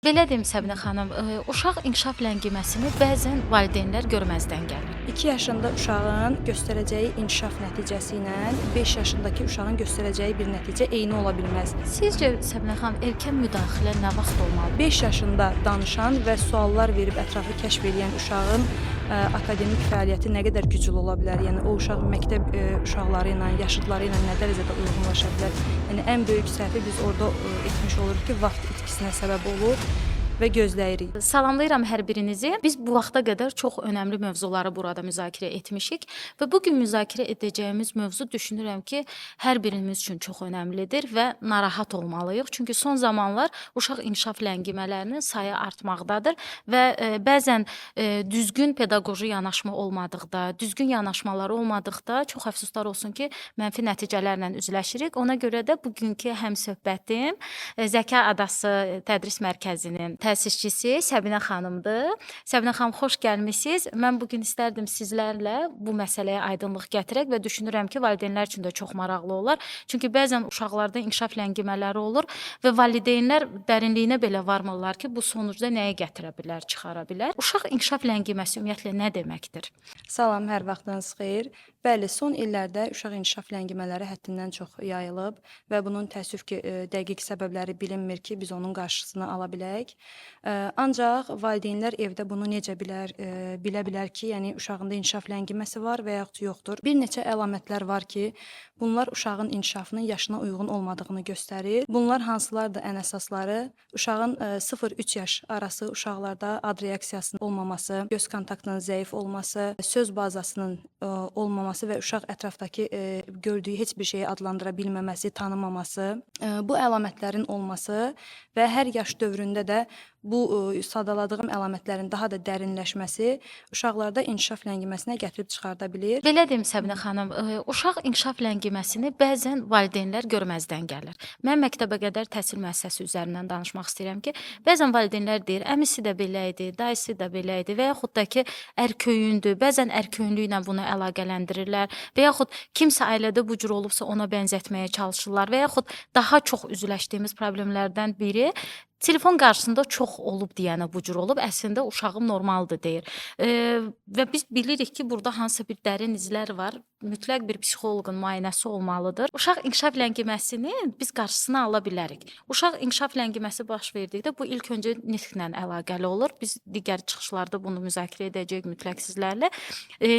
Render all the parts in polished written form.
Belə deyim Səbinə xanım, uşaq inkişaf ləngiməsini bəzən valideynlər görməzdən gəlir. 2 yaşında uşağın göstərəcəyi inkişaf nəticəsi ilə 5 yaşındakı uşağın göstərəcəyi bir nəticə eyni ola bilməz. Sizcə Səbinə xanım, erkən müdaxilə nə vaxt olmalıdır? 5 yaşında danışan və suallar verib ətrafı kəşf edən uşağın akademik fəaliyyəti nə qədər güclü ola bilər? Yəni o uşaq məktəb uşaqları ilə, yaşıdları ilə nə dərəcədə uyğunlaşa bilər? Yəni ən böyük səhvi biz orada etmiş oluruq ki, vaxt itkisinə səbəb olur və gözləyirik. Salamlayıram hər birinizi. Biz bu vaxta qədər çox önəmli mövzuları burada müzakirə etmişik və bu gün müzakirə edəcəyimiz mövzu düşünürəm ki, hər birimiz üçün çox önəmlidir və narahat olmalıyıq. Çünki son zamanlar uşaq inkişaf ləngimələrinin sayı artmaqdadır və bəzən düzgün pedaqoji yanaşma olmadıqda, düzgün yanaşmalar olmadıqda çox əfsuslar olsun ki, mənfi nəticələrlə üzləşirik. Ona görə də bugünkü həmsöhbətim Zəka Adası Tədris Mərkəzinin təsisçisi Səbinə xanımdır. Səbinə xanım, xoş gəlmisiniz. Mən bugün istərdim sizlərlə bu məsələyə aydınlıq gətirək və düşünürəm ki, valideynlər üçün də çox maraqlı olar. Çünki bəzən uşaqlarda inkişaf ləngimələri olur və valideynlər dərinliyinə belə varmırlar ki, bu sonucda nəyə gətirə bilər, çıxara bilər. Uşaq inkişaf ləngiməsi ümumiyyətlə nə deməkdir? Salam, hər vaxtınız xeyir. Bəli, son illərdə uşaq inkişaf ləngimələri həddindən çox yayılıb və bunun təəssüf ki, dəqiq səbəbləri bilinmir ki, biz onun qarşısını ala bilək. Ancaq valideynlər evdə bunu necə bilə bilər ki, yəni uşağında inkişaf ləngiməsi var və yaxud yoxdur. Bir neçə əlamətlər var ki, bunlar uşağın inkişafının yaşına uyğun olmadığını göstərir. Bunlar hansılardır ən əsasları? Uşağın 0-3 yaş arası uşaqlarda ad reaksiyasının olmaması, göz kontaktının zəif olması, söz bazasının olmaması və uşaq ətrafdakı gördüyü heç bir şeyi adlandıra bilməməsi, tanımaması, bu əlamətlərin olması və hər yaş dövründə də bu sadaladığım əlamətlərin daha da dərinləşməsi uşaqlarda inkişaf ləngiməsinə gətirib çıxarda bilir. Belə deyim Səbinə xanım, uşaq inkişafləngiməsini bəzən valideynlər görməzdən gəlir. Mən məktəbəqədər təhsil müəssisəsi üzərindən danışmaq istəyirəm ki, bəzən valideynlər deyir, əmisi də belə idi, dayısı da belə idi və yaxud da ki, ərköyündür. Bəzən ərköyünlüklə bunu əlaqələndirirlər və yaxud kimsə ailədə bu cür olubsa ona bənzətməyə çalışırlar və yaxud daha çox üzləşdiyimiz problemlərdən biri telefon qarşısında çox olub deyənə bu cür olub, əslində uşağım normaldır deyir. Və biz bilirik ki, burada hansısa bir dərin izlər var. Mütləq bir psixoloqun müayinəsi olmalıdır. Uşaq inkişafləngiməsini biz qarşısını ala bilərik. Uşaq inkişaf ləngiməsi baş verdikdə bu ilk öncə nitqlə əlaqəli olur. Biz digər çıxışlarda bunu müzakirə edəcəyik mütləq sizlərlə.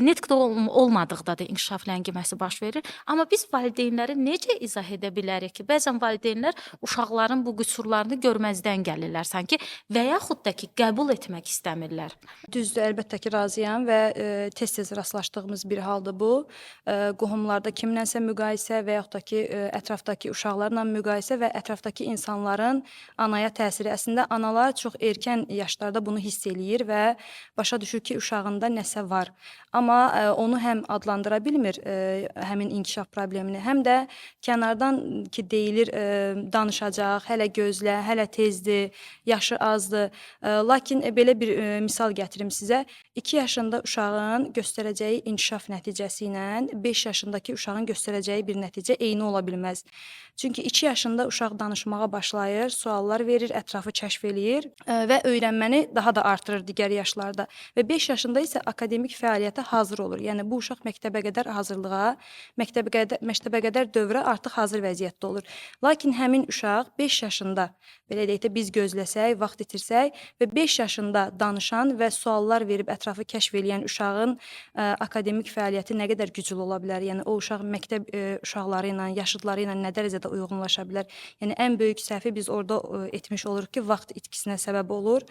Nitqdə olmadıqda da inkişaf ləngiməsi baş verir. Amma biz valideynləri necə izah edə bilərik ki, bəzən valideynlər uşaqların bu qüsurlarını görməzdən gəlirlər sanki və yaxud da ki, qəbul etmək istəmirlər. Düzdür, əlbəttə ki, razıyam və tez-tez rastlaşdığımız bir haldır bu. Qohumlarda kimlənsə müqayisə və yaxud da ki, ətrafdakı uşaqlarla müqayisə və ətrafdakı insanların anaya təsiri. Əslində, analar çox erkən yaşlarda bunu hiss eləyir və başa düşür ki, uşağında nəsə var. Amma onu həm adlandıra bilmir həmin inkişaf problemini, həm də kənardan ki, deyilir, danışacaq, hələ gözlə, hələ tezdir, yaşı azdır. Lakin belə bir misal gətirim sizə. 2 yaşında uşağın göstərəcəyi inkişaf nəticəsi ilə 5 yaşındakı uşağın göstərəcəyi bir nəticə eyni ola bilməz. Çünki 2 yaşında uşaq danışmağa başlayır, suallar verir, ətrafı kəşf eləyir və öyrənməni daha da artırır digər yaşlarda. Və 5 yaşında isə akademik fəaliyyətə hazır olur. Yəni bu uşaq məktəbəqədər hazırlığa, məktəbəqədər dövrə artıq hazır vəziyyətdə olur. Lakin həmin uşaq 5 yaşında, belə deyək də biz gözləsək, vaxt itirsək və 5 yaşında danışan və suallar verib ətrafı kəşf edən uşağın akademik fəaliyyəti nə qədər güclü ola bilər? Yəni o uşaq məktəb uşaqları ilə, yaşıdları ilə nə dərəcədə uyğunlaşa bilər? Yəni ən böyük səhvi biz orada etmiş oluruq ki, vaxt itkisinə səbəb olur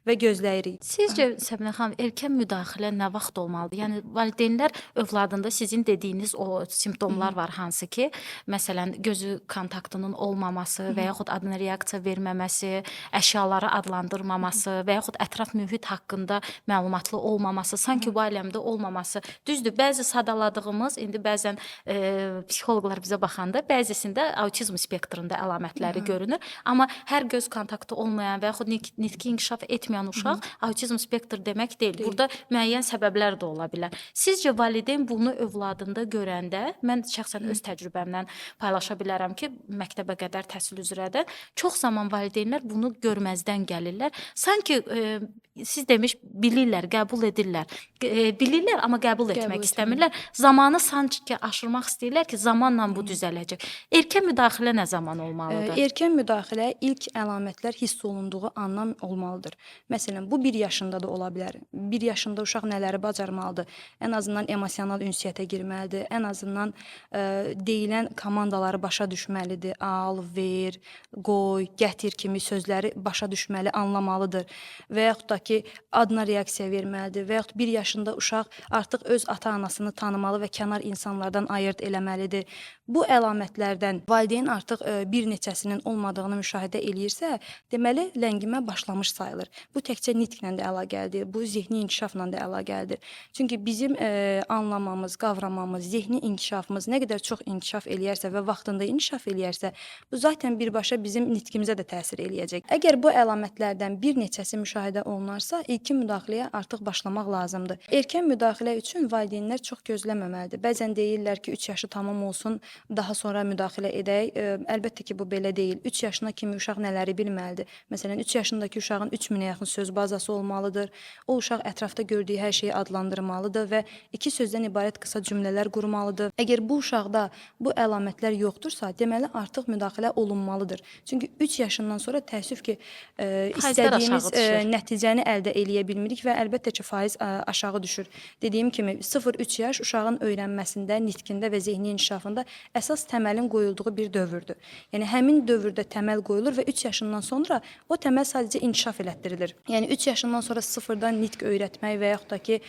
və gözləyirik. Sizcə Səbinə xanım, erkən müdaxilə nə vaxt olmalıdır? Yəni valideynlər övladında sizin dediyiniz o simptomlar var hansı ki, məsələn, gözü kontaktının olmaması və yaxud adına reaksiya verməməsi, əşyaları adlandırmaması və yaxud ətraf mühit haqqında məlumatlı olmaması, sanki bu aləmdə olmaması. Düzdür, bəzi sadaladığımız, indi bəzən psixoloqlar bizə baxanda bəzisində autizm spektrində əlamətləri görünür, amma hər göz kontaktı olmayan və yaxud nitqi inkişaf etməyən danışmayan uşaq autizm spektr demək deyil. Burada müəyyən səbəblər də ola bilər. Sizcə valideyn bunu övladında görəndə, mən şəxsən öz təcrübəmdən paylaşa bilərəm ki, məktəbə qədər təhsil üzrə də çox zaman valideynlər bunu görməzdən gəlirlər. Sanki siz demiş bilirlər, qəbul edirlər. Bilirlər, amma qəbul etmək istəmirlər. Zamanı sanki aşırmaq istəyirlər ki, zamanla bu düzələcək. Erkən müdaxilə nə zaman olmalıdır? Erkən müdaxilə ilk əlamətlər hiss olunduğu andan olmalıdır. Məsələn, bu 1 yaşında da ola bilər. 1 yaşında uşaq nələri bacarmalıdır? Ən azından emosional ünsiyyətə girməlidir. Ən azından deyilən komandaları başa düşməlidir. Al, ver, qoy, gətir kimi sözləri başa düşməli, anlamalıdır. Və yaxud da ki, adına reaksiya verməlidir. Və yaxud 1 yaşında uşaq artıq öz ata-anasını tanımalı və kənar insanlardan ayırd eləməlidir. Bu əlamətlərdən valideyn artıq bir neçəsinin olmadığını müşahidə eləyirsə, deməli ləngimə başlamış sayılır. Bu təkcə nitqlə də əlaqəlidir, bu zehni inkişafla da əlaqəlidir. Çünki bizim anlamamız, qavramamız, zehni inkişafımız nə qədər çox inkişaf eləyərsə və vaxtında inkişaf eləyərsə, bu zaten birbaşa bizim nitqimizə də təsir eləyəcək. Əgər bu əlamətlərdən bir neçəsi müşahidə olunarsa, ilkin müdaxiləyə artıq başlamaq lazımdır. Erkən müdaxilə üçün valideynlər çox gözləməməlidir. Bəzən deyirlər ki, 3 yaşı tamam olsun, daha sonra müdaxilə edək. Əlbəttə ki, bu belə deyil. 3 yaşına kimi uşaq nələri bilməlidir? Məsələn, 3 yaşındakı uşağın 3000-ə yaxın söz bazası olmalıdır. O uşaq ətrafda gördüyü hər şeyi adlandırmalıdır və 2 sözdən ibarət qısa cümlələr qurmalıdır. Əgər bu uşaqda bu əlamətlər yoxdursa, deməli artıq müdaxilə olunmalıdır. Çünki 3 yaşından sonra təəssüf ki, istədiyimiz nəticəni əldə eləyə bilmirik və əlbəttə ki, faiz aşağı düşür. Dediyim kimi 0-3 yaş uşağın öyrənməsində, nitqində və zehni inkişafında əsas təməlin qoyulduğu bir dövrdür. Yəni həmin dövrdə təməl qoyulur və 3 yaşından sonra o təməl sadəcə inkişaf elətdirilir. Yəni 3 yaşından sonra sıfırdan nitq öyrətmək və yaxud da ki,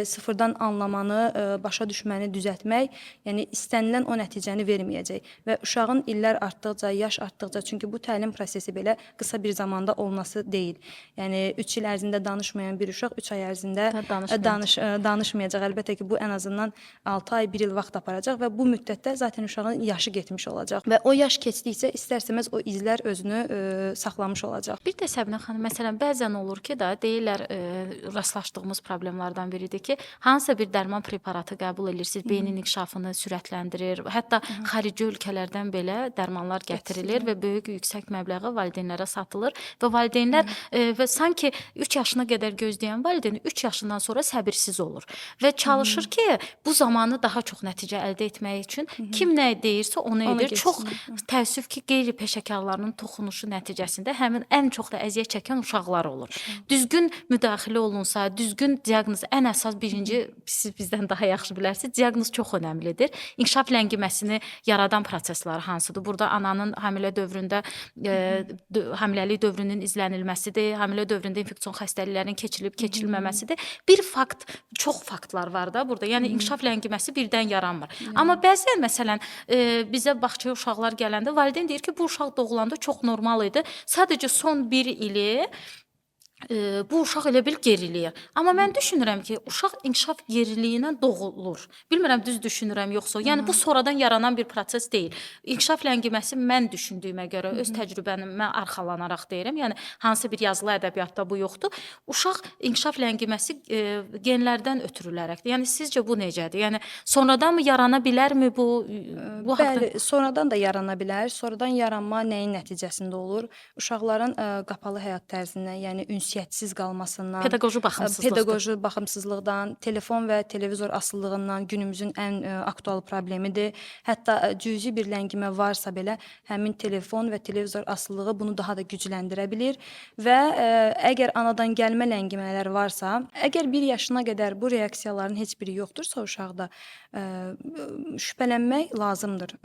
sıfırdan anlamanı, başa düşməni düzəltmək, yəni istənilən o nəticəni verməyəcək və uşağın illər artdıqca, yaş artdıqca, çünki bu təlim prosesi belə qısa bir zamanda olması deyil. Yəni 3 il ərzində danışmayan bir uşaq 3 ay ərzində danışmayacaq. Əlbəttə ki, bu ən azından 6 ay, 1 il vaxt aparacaq və bu müddətdə zaten uşağın yaşı getmiş olacaq və o yaş keçdikcə istər-istəməz o izlər özünü saxlamış olacaq. Bir də Səbinə xanım, məsələn, bəzən olur ki, deyirlər, rastlaşdığımız problemlərdən biridir ki, hansısa bir dərman preparatı qəbul edirsiniz, beynin inkişafını sürətləndirir. Hətta xarici ölkələrdən belə dərmanlar gətirilir və böyük, yüksək məbləğə valideynlərə satılır və valideynlər və sanki 3 yaşına qədər gözləyən valideyn 3 yaşından sonra səbirsiz olur və çalışır ki, bu zamanı daha çox nəticə əldə etmək üçün kim nə deyirsə onu edir. Çox təəssüf ki, qeyri-peşəkarların toxunuşu nəticəsində həmin ən çox da əziyyət çəkən uşaqlar olur. Düzgün müdaxilə olunsa, düzgün diaqnoz, ən əsas birinci, siz bizdən daha yaxşı bilərsiniz, diaqnoz çox önəmlidir. İnkişaf ləngiməsini yaradan proseslər hansıdır? Burada ananın hamilə dövründə, hamiləlik dövrünün izlənilməsidir, hamilə dövründə infeksion xəstəliklərin keçirilməməsidir. Bir fakt, çox faktlar var da burada. Yəni inkişaf ləngiməsi birdən yaranmır. Amma bəzən məsələn bizə bağçaya uşaqlar gələndə valideyn deyir ki, bu uşaq doğulanda çox normal idi. Sadəcə son 1 ili bu uşaq elə bil geriliyir. Amma mən düşünürəm ki, uşaq inkişaf geriliyindən doğulur. Bilmirəm düz düşünürəm yoxsa. Yəni bu sonradan yaranan bir proses deyil. İnkişaf ləngiməsi mən düşündüyümə görə, öz təcrübəmə arxalanaraq deyirəm. Yəni hansı bir yazılı ədəbiyyatda bu yoxdur. Uşaq inkişaf ləngiməsi genlərdən ötürülərəkdir. Yəni sizcə bu necədir? Yəni sonradan mı yarana bilərmi bu Bəli, sonradan da yarana bilər. Sonradan yaranma nəyin nəticəsində olur? Uşaqların qapalı həyat tərzindən, yəni ünsiyyətsiz qalmasından, pedaqoji baxımsızlıqdan, telefon və televizor asılılığından günümüzün ən aktual problemidir. Hətta cüzi bir ləngimə varsa belə, həmin telefon və televizor asılılığı bunu daha da gücləndirə bilir və əgər anadan gəlmə ləngimələr varsa, əgər 1 yaşına qədər bu reaksiyaların heç biri yoxdursa uşaqda, şübhələnmək lazımdır.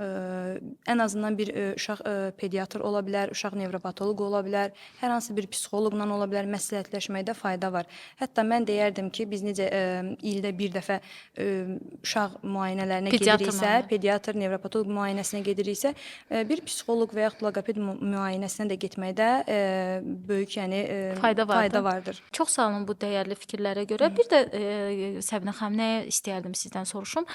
Ən azından bir uşaq pediatr ola bilər, uşaq nevropatoloq ola bilər, hər hansı bir psixoloqla ola bilər, məsləhətləşməkdə fayda var. Hətta mən deyərdim ki, biz necə ildə bir dəfə uşaq müayinələrinə gediriksə, pediatr, nevropatoloq müayinəsinə gediriksə, bir psixoloq və yaxud loqoped müayinəsinə də getməkdə böyük, yəni fayda vardır. Çox sağ olun bu dəyərli fikirlərə görə. Bir də Səbinə xanım, nəyə istəyərdim sizdən soruşum?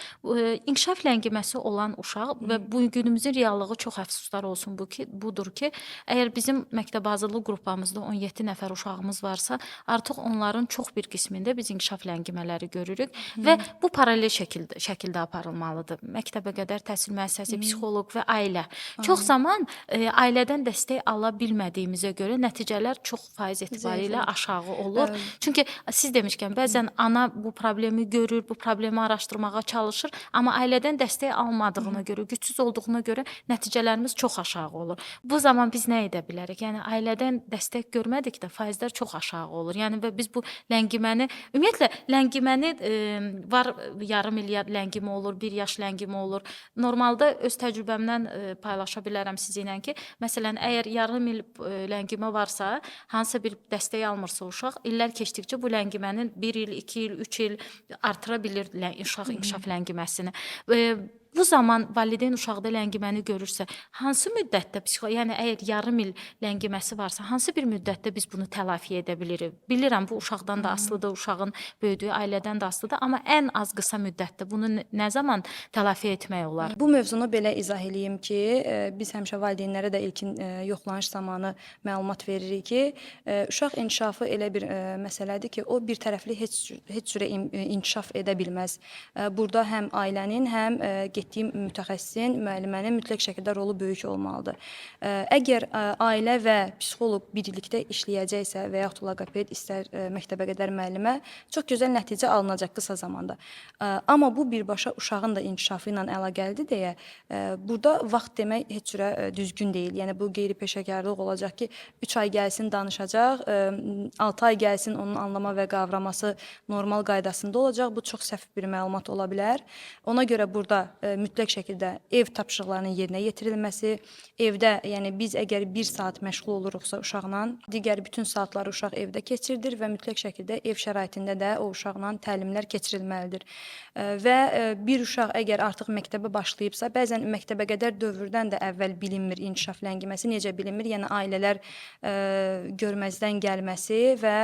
İnkişaf ləngiməsi olan uşaq və bu günümüzün reallığı çox əfsuslar olsun budur ki, əgər bizim məktəb hazırlıq qrupamızda 17 nəfər uşağımız uşaqlarımız varsa, artıq onların çox bir qismində biz inkişaf ləngimələri görürük və bu paralel şəkildə aparılmalıdır. Məktəbəqədər təhsil müəssisəsi, psixoloq və ailə. Çox zaman ailədən dəstək ala bilmədiyimizə görə nəticələr çox faiz etibarı ilə Zəif olur. aşağı olur. Çünki siz demişkən bəzən ana bu problemi görür, bu problemi araşdırmağa çalışır, amma ailədən dəstək almadığına görə, gücsüz olduğuna görə nəticələrimiz çox aşağı olur. Bu zaman biz nə edə bilərik? Yəni ailədən dəstək görmədikdə faizlər çox aşağı olur. Yəni və biz bu ümumiyyətlə ləngiməni var yarım il ləngimə olur, 1 yaş ləngimə olur. Normalda öz təcrübəmdən paylaşa bilərəm sizinlə ki, məsələn, əgər yarım il ləngimə varsa, hansısa bir dəstək almırsa uşaq, illər keçdikcə bu ləngimənin 1 il, 2 il, 3 il artıra bilir uşaq inkişafləngiməsini. Bu zaman valideyn uşaqdaləngiməni görürsə, hansı müddətdə yəni əgər yarım il ləngiməsi varsa, hansı bir müddətdə biz bunu tələfi edə bilirik? Bilirəm bu uşaqdan da asılıdır, uşağın böyüdüyü ailədən də asılıdır, amma ən az qısa müddətdə bunu nə zaman tələfi etmək olar? Bu mövzunu belə izah eləyim ki, biz həmişə valideynlərə də ilkin yoxlanış zamanı məlumat veririk ki, uşaq inkişafı elə bir məsələdir ki, o bir tərəfli heç cürə inkişaf edə bilməz. Burada həm ailənin, həm getdiyim mütəxəssisin, müəllimənin mütləq şəkildə rolu böyük olmalıdır. Əgər ailə və psixoloq birlikdə işləyəcəksə və yaxud loqoped, istər məktəbəqədər müəllimə, çox gözəl nəticə alınacaq qısa zamanda. Amma bu birbaşa uşağın da inkişafı ilə əlaqəlidir deyə, burada vaxt demək heç cürə düzgün deyil. Yəni bu qeyri-peşəkarlıq olacaq ki, 3 ay gəlsin danışacaq, 6 ay gəlsin onun anlama və qavraması normal qaydasında olacaq. Bu çox səhv bir məlumat ola bilər. Ona görə burada mütləq şəkildə ev tapşırıqlarının yerinə yetirilməsi, evdə, yəni biz əgər 1 saat məşğul oluruqsa uşaqla, digər bütün saatları uşaq evdə keçirilir və mütləq şəkildə ev şəraitində də o uşaqla təlimlər keçirilməlidir. Və bir uşaq əgər artıq məktəbə başlayıbsa, bəzən məktəbəqədər dövrdən də əvvəl bilinmir inkişaf ləngiməsi, necə bilinmir? Yəni ailələr görməzdən gəlməsi və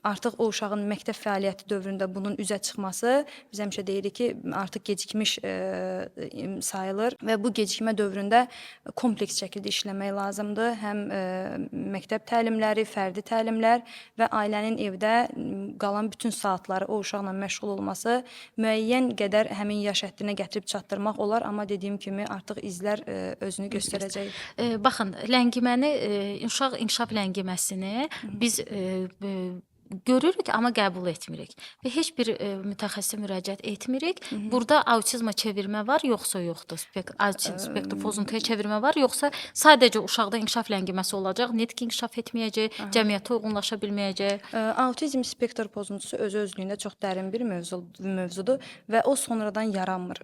artıq o uşağın məktəb fəaliyyəti dövründə bunun üzə çıxması, biz həmişə deyirik ki, artıq gecikmiş sayılır və bu gecikmə dövründə kompleks şəkildə işləmək lazımdır. Həm məktəb təlimləri, fərdi təlimlər və ailənin evdə qalan bütün saatları o uşaqla məşğul olması müəyyən qədər həmin yaş həddinə gətirib çatdırmaq olar, amma dediyim kimi artıq izlər özünü göstərəcək. Baxın, ləngiməni, uşaq inkişaf längiməsini biz görürük, amma qəbul etmirik və heç bir mütəxəssisə müraciət etmirik. Burada autizma çevirmə var, yoxsa yoxdur? Autizm spektr pozuntuya çevirmə var, yoxsa sadəcə uşaqda inkişaf ləngiməsi olacaq, nitq inkişaf etməyəcək, cəmiyyətə uyğunlaşa bilməyəcək? Autizm spektr pozuntusu özü-özlüyündə çox dərin bir mövzudur və o sonradan yaranmır.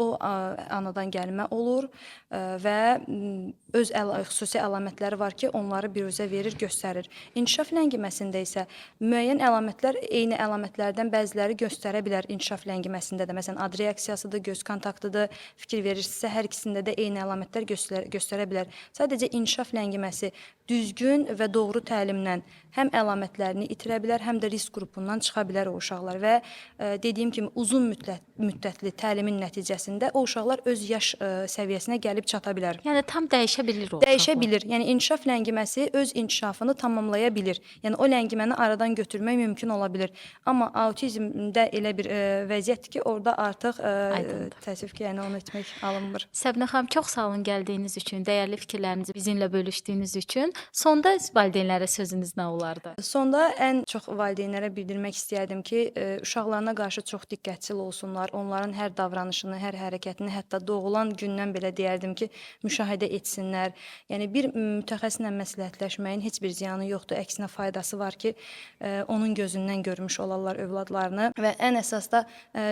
O anadan gəlmə olur və öz xüsusi əlamətləri var ki, onları biruzə verir, göstərir. İnkişaf ləngiməsində isə müəyyən əlamətlər eyni əlamətlərdən bəziləri göstərə bilər inkişaf ləngiməsində də. Məsələn, ad reaksiyasıdır, göz kontaktıdır, fikir verirsinizsə, hər ikisində də eyni əlamətlər göstərə bilər. Sadəcə inkişaf ləngiməsi düzgün və doğru təlimlə həm əlamətlərini itirə bilər, həm də risk qrupundan çıxa bilər o uşaqlar və dediyim kimi uzun müddətli təlimin nəticəsində o uşaqlar öz yaş səviyyəsinə gəlib çata bilər. Yəni tam dəyişə bilir o uşaqlar. Dəyişə bilir. Yəni inkişaf ləngiməsi öz inkişafını tamamlaya bilir. Yəni oləngiməni aradan götürmək mümkün ola bilir. Amma autizmdə elə bir vəziyyətdir ki, orada artıq təəssüf ki, yəni onu etmək alınmır. Səbinə xanım, çox sağ olun gəldiyiniz üçün, dəyərli fikirlərinizi bizimlə bölüşdüyünüz üçün. Sonda valideynlərə sözünüz nə olardı? Sonda ən çox valideynlərə bildirmək istəyərdim ki, uşaqlarına qarşı çox diqqətçil olsunlar. Onların hər davranışını, hər hərəkətini, hətta doğulan gündən belə deyərdim ki, müşahidə etsinlər. Yəni bir mütəxəssislə məsləhətləşməyin heç bir ziyanı yoxdur. Əksinə faydası var ki, onun gözündən görmüş olarlar övladlarını və ən əsas da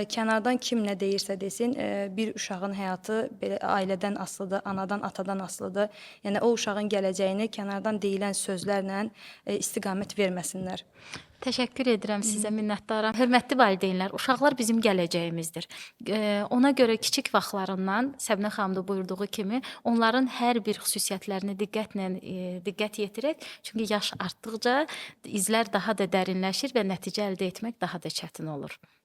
kənardan kim nə deyirsə desin, bir uşağın həyatı belə ailədən asılıdır, anadan, atadan asılıdır. Yəni o uşağın gələcəyini kənardan deyilən sözlərlə istiqamət verməsinlər. Təşəkkür edirəm sizə, minnətdaram. Hörmətli valideynlər, uşaqlar bizim gələcəyimizdir. Ona görə kiçik vaxtlarından Səbinə xanım da buyurduğu kimi onların hər bir xüsusiyyətlərini diqqət yetirək. Çünki yaş artdıqca izlər daha da dərinləşir və nəticə əldə etmək daha da çətin olur.